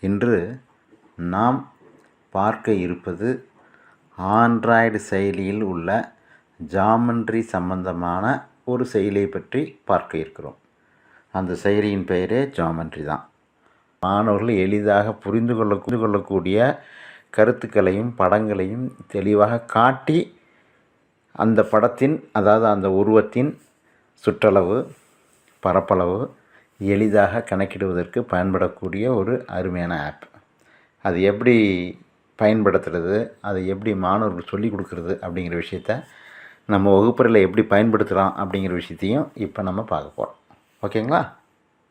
இன்று நாம் பார்க்க இருப்பது ஆண்ட்ராய்டு செயலியில் உள்ள ஜாமெண்ட்ரி சம்பந்தமான ஒரு செயலியை பற்றி பார்க்க இருக்கிறோம். அந்த செயலியின் பெயரே ஜாமெண்ட்ரி தான். மாணவர்கள் எளிதாக புரிந்து கொள்ளக்கூடிய கருத்துக்களையும் படங்களையும் தெளிவாக காட்டி அந்த படத்தின், அதாவது அந்த உருவத்தின் சுற்றளவு, பரப்பளவு எளிதாக கணக்கிடுவதற்கு பயன்படக்கூடிய ஒரு அருமையான ஆப். அது எப்படி பயன்படுத்துறது, அதை எப்படி மாணவர்கள் சொல்லிக் கொடுக்குறது அப்படிங்கிற விஷயத்த நம்ம வகுப்பறையில் எப்படி பயன்படுத்துகிறோம் அப்படிங்கிற விஷயத்தையும் இப்போ நம்ம பார்க்க போகிறோம். ஓகேங்களா?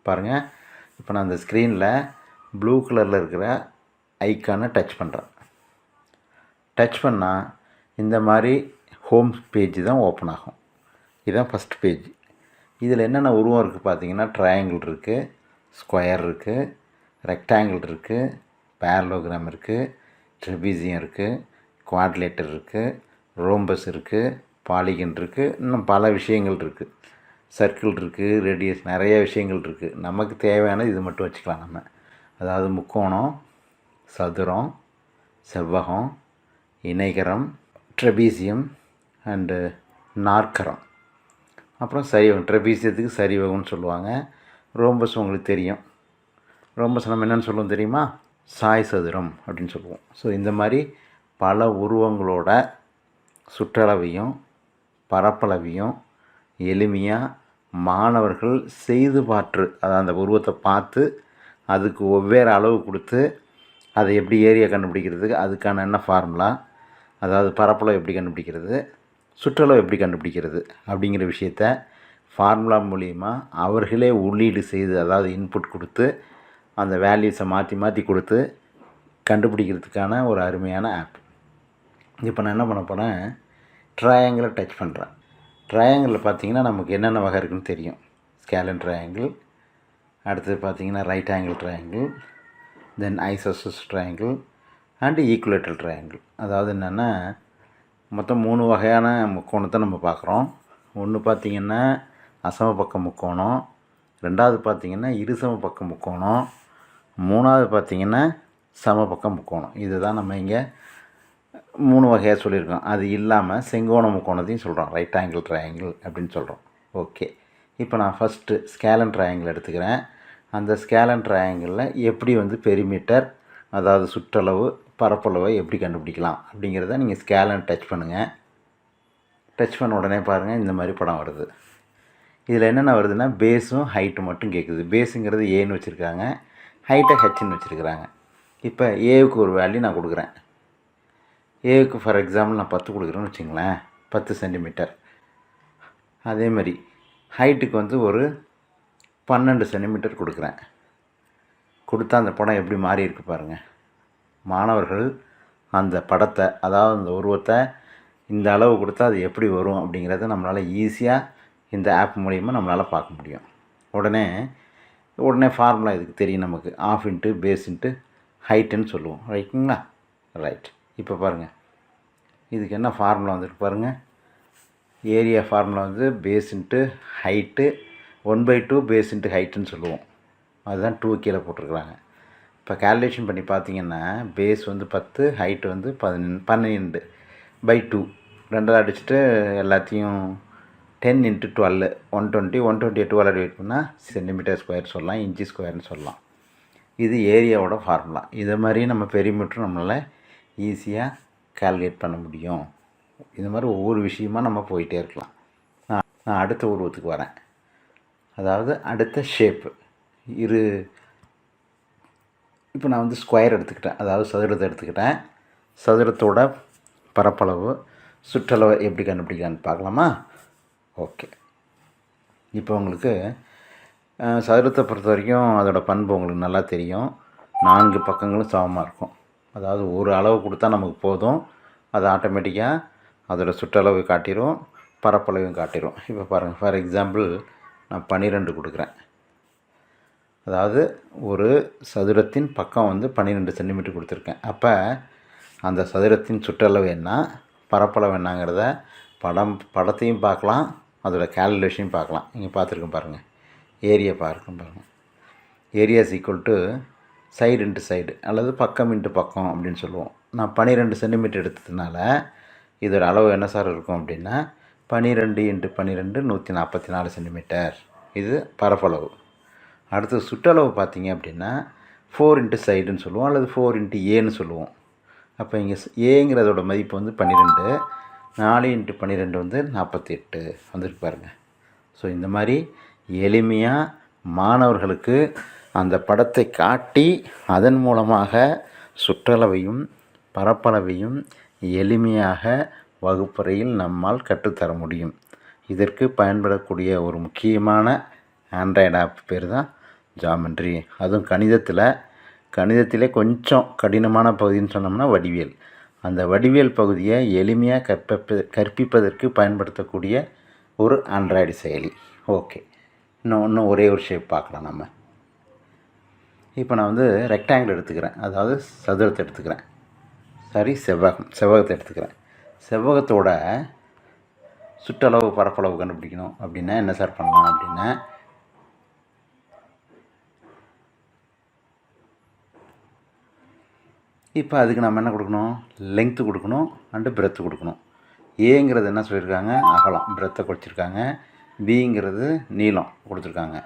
பாருங்கள், இப்போ நான் அந்த ஸ்க்ரீனில் ப்ளூ கலரில் இருக்கிற ஐக்கானை டச் பண்ணுறேன். டச் பண்ணால் இந்த மாதிரி ஹோம் பேஜ் தான் ஓப்பன் ஆகும். இதுதான் ஃபஸ்ட் பேஜ். இதில் என்னென்ன உருவம் இருக்குது பார்த்தீங்கன்னா, ட்ரையாங்கிள் இருக்குது, ஸ்கொயர் இருக்குது, ரெக்டாங்கிள் இருக்குது, பேரலோகிராம் இருக்குது, ட்ரெபீசியம் இருக்குது, குவாட்ரிலேட்டர் இருக்குது, ரோம்பஸ் இருக்குது, பாலிகன் இருக்குது, இன்னும் பல விஷயங்கள் இருக்குது. சர்க்கிள் இருக்குது, ரேடியஸ், நிறைய விஷயங்கள் இருக்குது. நமக்கு தேவையானது இது மட்டும் வச்சுக்கலாம் நம்ம. அதாவது முக்கோணம், சதுரம், செவ்வகம், இணைகரம், ட்ரெபீசியம் அண்டு நாற்கரம், அப்புறம் சரிவகம். ட்ரெபீசியத்துக்கு சரிவகம்னு சொல்லுவாங்க. ரோம்பஸ் உங்களுக்கு தெரியும். ரோம்பஸ் நம்ம என்னென்னு சொல்லுவோம் தெரியுமா? சாய் சதுரம் அப்படின்னு சொல்லுவோம். ஸோ இந்த மாதிரி பல உருவங்களோட சுற்றளவையும் பரப்பளவையும் எளிமையாக மாணவர்கள் செய்து பார்த்து, அதாவது அந்த உருவத்தை பார்த்து அதுக்கு வெவ்வேறு அளவு கொடுத்து அதை எப்படி ஏரியா கண்டுபிடிக்கிறதுக்கு, அதுக்கான என்ன ஃபார்முலா, அதாவது பரப்பளவு எப்படி கண்டுபிடிக்கிறது, சுற்றளவு எப்படி கண்டுபிடிக்கிறது அப்படிங்கிற விஷயத்த ஃபார்முலா மூலிமா அவர்களே உள்ளீடு செய்து, அதாவது இன்புட் கொடுத்து அந்த வேல்யூஸை மாற்றி கொடுத்து கண்டுபிடிக்கிறதுக்கான ஒரு அருமையான ஆப். இப்போ நான் என்ன பண்ண போகிறேன், ட்ரையாங்கிளை டச் பண்ணுறேன். ட்ரையாங்கிளில் பார்த்தீங்கன்னா நமக்கு என்னென்ன வகை இருக்குதுன்னு தெரியும். ஸ்கேலன் ட்ரையாங்கிள், அடுத்தது பார்த்தீங்கன்னா ரைட் ஆங்கிள் ட்ரையாங்கிள், தென் ஐசோசஸ் ட்ரையாங்கிள் அண்டு ஈக்குலேட்டல் ட்ரையாங்கிள். அதாவது என்னென்னா மொத்தம் 3 வகையான முக்கோணத்தை நம்ம பார்க்குறோம். ஒன்று பார்த்திங்கன்னா அசம பக்க முக்கோணம், ரெண்டாவது பார்த்திங்கன்னா இருசம பக்க முக்கோணம், மூணாவது பார்த்திங்கன்னா சமபக்க முக்கோணம். இதுதான் நம்ம இங்கே 3 வகையாக சொல்லியிருக்கோம். அது இல்லாமல் செங்கோண முக்கோணத்தையும் சொல்கிறோம், ரைட் ஆங்கிள் ட்ரையாங்கிள் அப்படின்னு சொல்கிறோம். ஓகே, இப்போ நான் ஃபஸ்ட்டு ஸ்கேலன் ட்ரையாங்கிள் எடுத்துக்கிறேன். அந்த ஸ்கேலன் ட்ரையாங்கிளில் எப்படி பெரிமீட்டர், அதாவது சுற்றளவு, பரப்பளவை எப்படி கண்டுபிடிக்கலாம் அப்படிங்கிறத நீங்கள் ஸ்கேலன் டச் பண்ணுங்கள். டச் பண்ண உடனே பாருங்கள், இந்த மாதிரி படம் வருது. இதில் என்னென்ன வருதுன்னா பேஸும் ஹைட்டும் மட்டும் கேட்குது. பேஸுங்கிறது ஏன்னு வச்சுருக்காங்க, ஹைட்டை ஹெச்ன்னு வச்சுருக்கிறாங்க. இப்போ ஏவுக்கு ஒரு வேல்யூ நான் கொடுக்குறேன். ஏவுக்கு ஃபார் எக்ஸாம்பிள் நான் 10 கொடுக்குறேன்னு வச்சுங்களேன், 10 சென்டிமீட்டர். அதே மாதிரி ஹைட்டுக்கு ஒரு 12 சென்டிமீட்டர் கொடுக்குறேன். கொடுத்தா அந்த படம் எப்படி மாறி இருக்கு பாருங்கள். மாணவர்கள் அந்த படத்தை, அதாவது அந்த உருவத்தை இந்த அளவு கொடுத்தா அது எப்படி வரும் அப்படிங்கிறத நம்மளால் ஈஸியாக இந்த ஆப் மூலிமா நம்மளால் பார்க்க முடியும். உடனே ஃபார்முலா இதுக்கு தெரியும் நமக்கு. ஆஃப் இன்ட்டு பேஸ் இன்ட்டு ஹைட்டுன்னு சொல்லுவோம், ரைட்டுங்களா? ரைட். இப்போ பாருங்கள், இதுக்கு என்ன ஃபார்முலா வந்துருக்கு பாருங்கள். Area formula base into height 1/2 base into ஹைட்டுன்னு சொல்லுவோம். அதுதான் 2 கீழே போட்டிருக்குறாங்க. இப்போ கேல்குலேஷன் பண்ணி பார்த்தீங்கன்னா பேஸ் 10, ஹைட்டு 12/2 ரெண்டாவது அடிச்சுட்டு எல்லாத்தையும் 10 × 12 120, 120 12 டிவைட் பண்ணால் சென்டிமீட்டர் ஸ்கொயர் சொல்லலாம், இன்ச்சு ஸ்கொயர்னு சொல்லலாம். இது ஏரியாவோட ஃபார்முலா. இதை மாதிரி நம்ம பெரிமீட்டரும் நம்மளால் ஈஸியாக கால்குலேட் பண்ண முடியும். இது மாதிரி ஒவ்வொரு விஷயமாக நம்ம போயிட்டே இருக்கலாம். நான் அடுத்த உருவத்துக்கு வரேன். அதாவது அடுத்த ஷேப்பு இப்போ நான் ஸ்கொயர் எடுத்துக்கிட்டேன், அதாவது சதுரத்தை எடுத்துக்கிட்டேன். சதுரத்தோட பரப்பளவு, சுற்றளவு எப்படி கண்டுபிடிக்கலான்னு பார்க்கலாமா? ஓகே, இப்போ உங்களுக்கு சதுரத்தை பொறுத்த வரைக்கும் அதோட பண்பு உங்களுக்கு நல்லா தெரியும். 4 பக்கங்களும் சமமாக இருக்கும். அதாவது ஒரு அளவு கொடுத்தா நமக்கு போதும், அது ஆட்டோமேட்டிக்காக அதோட சுற்றளவு காட்டிடும், பரப்பளவையும் காட்டிடும். இப்போ பாருங்கள், ஃபார் எக்ஸாம்பிள் நான் 12 கொடுக்குறேன். அதாவது ஒரு சதுரத்தின் பக்கம் 12 சென்டிமீட்டர் கொடுத்துருக்கேன். அப்போ அந்த சதுரத்தின் சுற்றளவு என்ன, பரப்பளவு என்னங்கிறத படத்தையும் பார்க்கலாம், அதோடய கால்குலேஷனையும் பார்க்கலாம். இங்கே பார்த்துருக்கேன் பாருங்கள், ஏரியா பாருங்கள். Area is equal to side into side அல்லது பக்கம் இன்ட்டு பக்கம் அப்படின்னு சொல்லுவோம். நான் 12 சென்டிமீட்டர் எடுத்ததுனால இதோட அளவு என்ன சார் இருக்கும் அப்படின்னா 12 × 12 144 சென்டிமீட்டர். இது பரப்பளவு. அடுத்து சுற்றளவு பார்த்தீங்க அப்படின்னா 4 இன்ட்டு சைடுன்னு சொல்லுவோம் அல்லது 4 இன்ட்டு ஏன்னு சொல்லுவோம். அப்போ இங்கே ஏங்கிறதோட மதிப்பு வந்து 12, 4 × 12 வந்து 48 வந்துருக்கு பாருங்கள். ஸோ இந்த மாதிரி எளிமையாக மாணவர்களுக்கு அந்த படத்தை காட்டி அதன் மூலமாக சுற்றளவையும் பரப்பளவையும் எளிமையாக வகுப்பறையில் நம்மால் கற்றுத்தர முடியும். இதற்கு பயன்படக்கூடிய ஒரு முக்கியமான ஆண்ட்ராய்டு ஆப் பேர் தான் ஜாமெண்ட்ரி. அதுவும் கணிதத்திலே கொஞ்சம் கடினமான பகுதின்னு சொன்னோம்னா வடிவியல். அந்த வடிவியல் பகுதியை எளிமையாக கற்பிப்பதற்கு பயன்படுத்தக்கூடிய ஒரு ஆண்ட்ராய்டு செயலி. ஓகே, இன்னும் ஒரே ஒரு ஷேப் பார்க்கலாம் நம்ம. இப்போ நான் வந்து ரெக்டாங்கிள் எடுத்துக்கிறேன், அதாவது சதுரத்தை எடுத்துக்கிறேன். செவ்வகத்தை எடுத்துக்கிறேன். செவ்வகத்தோட சுற்றளவு பரப்பளவு கண்டுபிடிக்கணும் அப்படின்னா என்ன சார் பண்ணலாம் அப்படின்னா, இப்போ அதுக்கு நம்ம என்ன கொடுக்கணும், லெங்க்த்து கொடுக்கணும் அண்டு பிரெத்து கொடுக்கணும். ஏங்கிறது என்ன சொல்லியிருக்காங்க, அகலம், பிரெத்தை கொடுத்துருக்காங்க. பிங்கிறது நீளம் கொடுத்துருக்காங்க.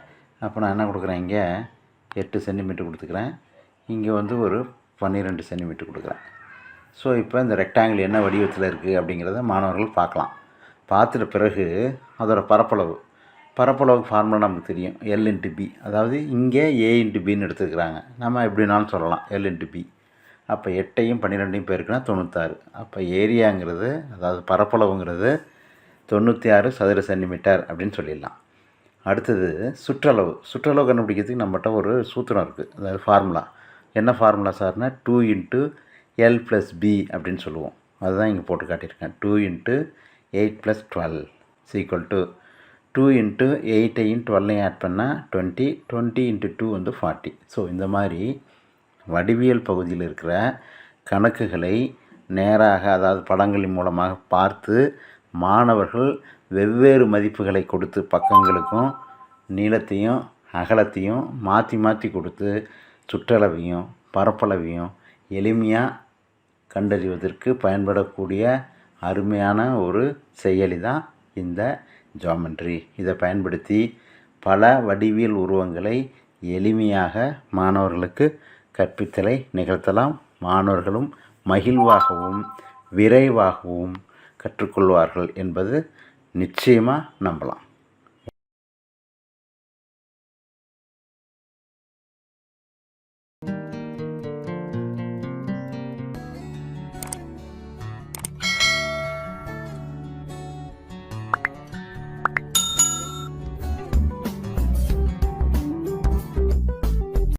அப்போ நான் என்ன கொடுக்குறேன், இங்கே 8 சென்டிமீட்டர் கொடுத்துக்கிறேன், இங்கே வந்து ஒரு 12 சென்டிமீட்டர் கொடுக்குறேன். ஸோ இப்போ இந்த ரெக்டாங்கிள் என்ன வடிவத்தில் இருக்குது அப்படிங்கிறத மாணவர்கள் பார்க்கலாம். பார்த்துட்ட பிறகு அதோட பரப்பளவுக்கு ஃபார்முலா நமக்கு தெரியும், L × B. அதாவது இங்கே A × Bன்னு எடுத்துக்கிறாங்க, நம்ம எப்படினாலும் சொல்லலாம் L × B. அப்போ 8ஐயும் 12ஐயும் பெருக்குனா 96. அப்போ ஏரியாங்கிறது, அதாவது பரப்பளவுங்கிறது 96 சதுர சென்டிமீட்டர் அப்படின்னு சொல்லிடலாம். அடுத்தது சுற்றளவு கண்டுபிடிக்கிறதுக்கு நம்மகிட்ட ஒரு சூத்திரம் இருக்குது, அதாவது ஃபார்முலா. என்ன ஃபார்முலா சார்னா 2 × L + B அப்படின்னு சொல்லுவோம். அதுதான் இங்கே போட்டு காட்டியிருக்கேன். 2 × 8 + 12 = 2 × 8ஐயும் 12ஐயும் ஆட் பண்ணால் 20 × 2 வந்து 40. ஸோ இந்த மாதிரி வடிவியல் பகுதியில் இருக்கிற கணக்குகளை நேராக, அதாவது படங்களின் மூலமாக பார்த்து மாணவர்கள் வெவ்வேறு மதிப்புகளை கொடுத்து பக்கங்களுக்கும் நீளத்தையும் அகலத்தையும் மாற்றி கொடுத்து சுற்றளவையும் பரப்பளவையும் எளிமையாக கண்டறிவதற்கு பயன்படக்கூடிய அருமையான ஒரு செயலி தான் இந்த ஜாமெண்ட்ரி. இதை பயன்படுத்தி பல வடிவியல் உருவங்களை எளிமையாக மாணவர்களுக்கு கற்பித்தலை நிகழ்த்தலாம். மாணவர்களும் மகிழ்வாகவும் விரைவாகவும் கற்றுக்கொள்வார்கள் என்பது நிச்சயமாக நம்பலாம்.